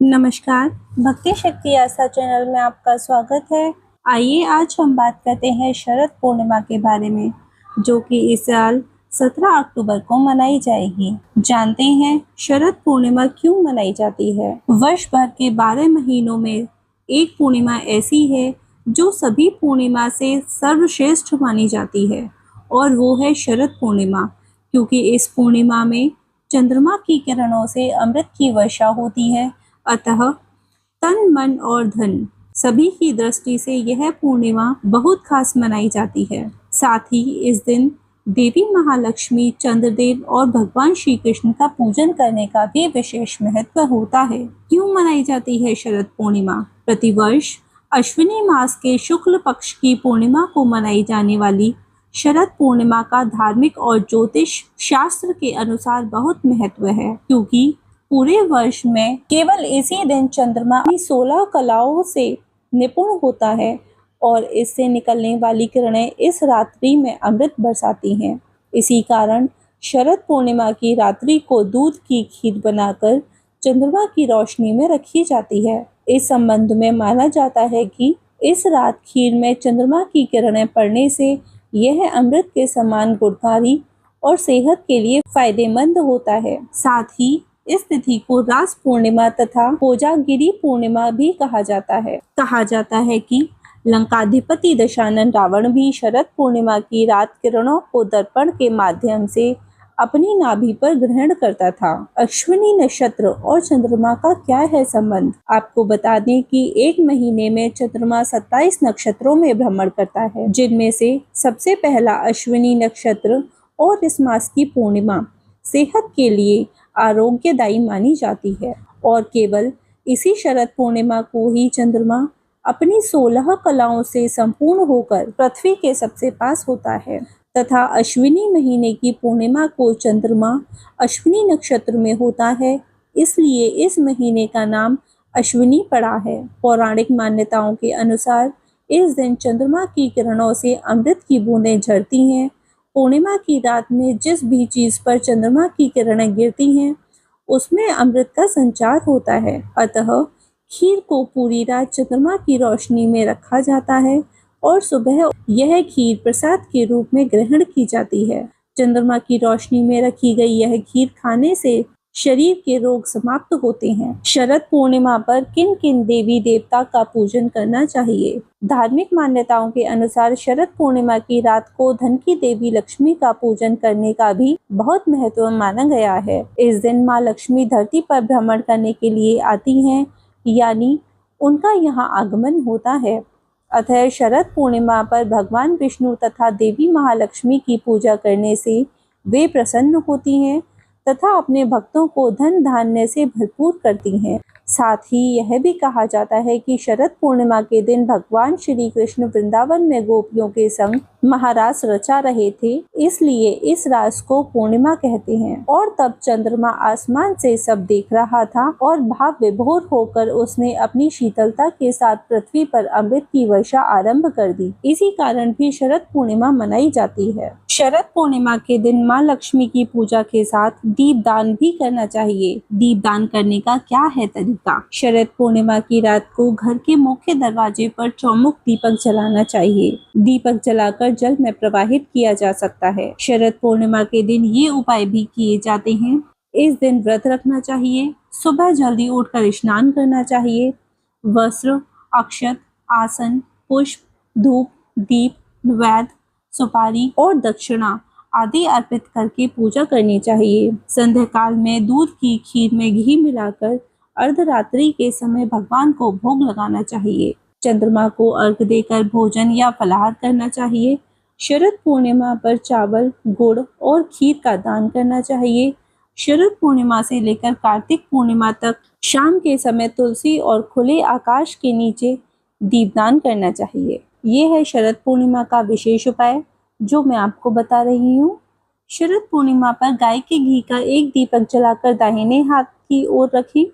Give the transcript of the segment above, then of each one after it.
नमस्कार, भक्ति शक्ति आस्था चैनल में आपका स्वागत है। आइए आज हम बात करते हैं शरद पूर्णिमा के बारे में, जो कि इस साल 17 अक्टूबर को मनाई जाएगी। जानते हैं शरद पूर्णिमा क्यों मनाई जाती है। वर्ष भर के 12 महीनों में एक पूर्णिमा ऐसी है जो सभी पूर्णिमा से सर्वश्रेष्ठ मानी जाती है, और वो है शरद पूर्णिमा, क्योंकि इस पूर्णिमा में चंद्रमा की किरणों से अमृत की वर्षा होती है। अतः तन मन और धन सभी की दृष्टि से यह पूर्णिमा बहुत खास मनाई जाती है। साथ ही इस दिन देवी महालक्ष्मी, चंद्रदेव और भगवान श्री कृष्ण का पूजन करने का भी विशेष महत्व होता है। क्यों मनाई जाती है शरद पूर्णिमा? प्रतिवर्ष अश्विनी मास के शुक्ल पक्ष की पूर्णिमा को मनाई जाने वाली शरद पूर्णिमा का धार्मिक और ज्योतिष शास्त्र के अनुसार बहुत महत्व है, क्योंकि पूरे वर्ष में केवल इसी दिन चंद्रमा अपनी 16 कलाओं से निपुण होता है और इससे निकलने वाली किरणें इस रात्रि में अमृत बरसाती हैं। इसी कारण शरद पूर्णिमा की रात्रि को दूध की खीर बनाकर चंद्रमा की रोशनी में रखी जाती है। इस संबंध में माना जाता है कि इस रात खीर में चंद्रमा की किरणें पड़ने से यह अमृत के समान गुणकारी और सेहत के लिए फायदेमंद होता है। साथ ही इस तिथि को रास पूर्णिमा तथा कोजागिरी पूर्णिमा भी कहा जाता है। कहा जाता है कि लंकाधिपति दशानन रावण भी शरद पूर्णिमा की रात किरणों को दर्पण के माध्यम से अपनी नाभि पर ग्रहण करता था। अश्विनी नक्षत्र और चंद्रमा का क्या है संबंध? आपको बता दें कि एक महीने में चंद्रमा 27 नक्षत्रों में भ्रमण करता है, जिनमें से सबसे पहला अश्विनी नक्षत्र और इस मास की पूर्णिमा सेहत के लिए आरोग्यदायी मानी जाती है। और केवल इसी शरद पूर्णिमा को ही चंद्रमा अपनी 16 कलाओं से संपूर्ण होकर पृथ्वी के सबसे पास होता है, तथा अश्विनी महीने की पूर्णिमा को चंद्रमा अश्विनी नक्षत्र में होता है, इसलिए इस महीने का नाम अश्विनी पड़ा है। पौराणिक मान्यताओं के अनुसार इस दिन चंद्रमा की किरणों से अमृत की बूंदें झरती हैं। पूर्णिमा की रात में जिस भी चीज पर चंद्रमा की किरणें गिरती हैं, उसमें अमृत का संचार होता है। अतः खीर को पूरी रात चंद्रमा की रोशनी में रखा जाता है और सुबह यह खीर प्रसाद के रूप में ग्रहण की जाती है। चंद्रमा की रोशनी में रखी गई यह खीर खाने से शरीर के रोग समाप्त होते हैं। शरद पूर्णिमा पर किन किन देवी देवता का पूजन करना चाहिए? धार्मिक मान्यताओं के अनुसार शरद पूर्णिमा की रात को धन की देवी लक्ष्मी का पूजन करने का भी बहुत महत्व माना गया है। इस दिन माँ लक्ष्मी धरती पर भ्रमण करने के लिए आती हैं, यानी उनका यहाँ आगमन होता है। अतः शरद पूर्णिमा पर भगवान विष्णु तथा देवी महालक्ष्मी की पूजा करने से वे प्रसन्न होती हैं तथा अपने भक्तों को धन धान्य से भरपूर करती हैं। साथ ही यह भी कहा जाता है कि शरद पूर्णिमा के दिन भगवान श्री कृष्ण वृंदावन में गोपियों के संग महारास रचा रहे थे, इसलिए इस रास को पूर्णिमा कहते हैं। और तब चंद्रमा आसमान से सब देख रहा था और भाव विभोर होकर उसने अपनी शीतलता के साथ पृथ्वी पर अमृत की वर्षा आरंभ कर दी। इसी कारण भी शरद पूर्णिमा मनाई जाती है। शरद पूर्णिमा के दिन माँ लक्ष्मी की पूजा के साथ दीपदान भी करना चाहिए। दीपदान करने का क्या है तरीका? शरद पूर्णिमा की रात को घर के मुख्य दरवाजे पर चौमुख दीपक जलाना चाहिए। दीपक जलाकर जल में प्रवाहित किया जा सकता है। शरद पूर्णिमा के दिन ये उपाय भी किए जाते हैं। इस दिन व्रत रखना चाहिए, सुबह जल्दी उठकर स्नान करना चाहिए, वस्त्र, अक्षत, आसन, पुष्प, धूप, दीप, नैवेद्य, सुपारी और दक्षिणा आदि अर्पित करके पूजा करनी चाहिए। संध्या काल में दूध की खीर में घी मिलाकर अर्धरात्रि के समय भगवान को भोग लगाना चाहिए। चंद्रमा को अर्घ देकर भोजन या फलाहार करना चाहिए। शरद पूर्णिमा पर चावल, गुड़ और खीर का दान करना चाहिए। शरद पूर्णिमा से लेकर कार्तिक पूर्णिमा तक शाम के समय तुलसी और खुले आकाश के नीचे दीपदान करना चाहिए। ये है शरद पूर्णिमा का विशेष उपाय जो मैं आपको बता रही हूँ। शरद पूर्णिमा पर गाय के घी का एक दीपक जलाकर दाहिने हाथ की ओर रखें।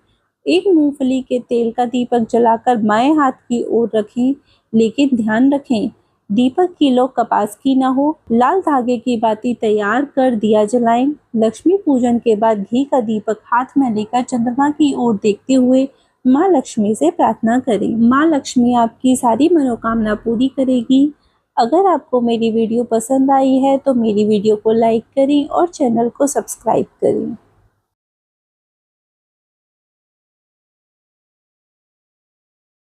एक मूंगफली के तेल का दीपक जलाकर बाएं हाथ की ओर रखें, लेकिन ध्यान रखें दीपक की लो कपास की न हो। लाल धागे की बाती तैयार कर दिया जलाएं। लक्ष्मी पूजन के बाद घी का दीपक हाथ में लेकर चंद्रमा की ओर देखते हुए माँ लक्ष्मी से प्रार्थना करें। माँ लक्ष्मी आपकी सारी मनोकामना पूरी करेगी। अगर आपको मेरी वीडियो पसंद आई है तो मेरी वीडियो को लाइक करें और चैनल को सब्सक्राइब करें।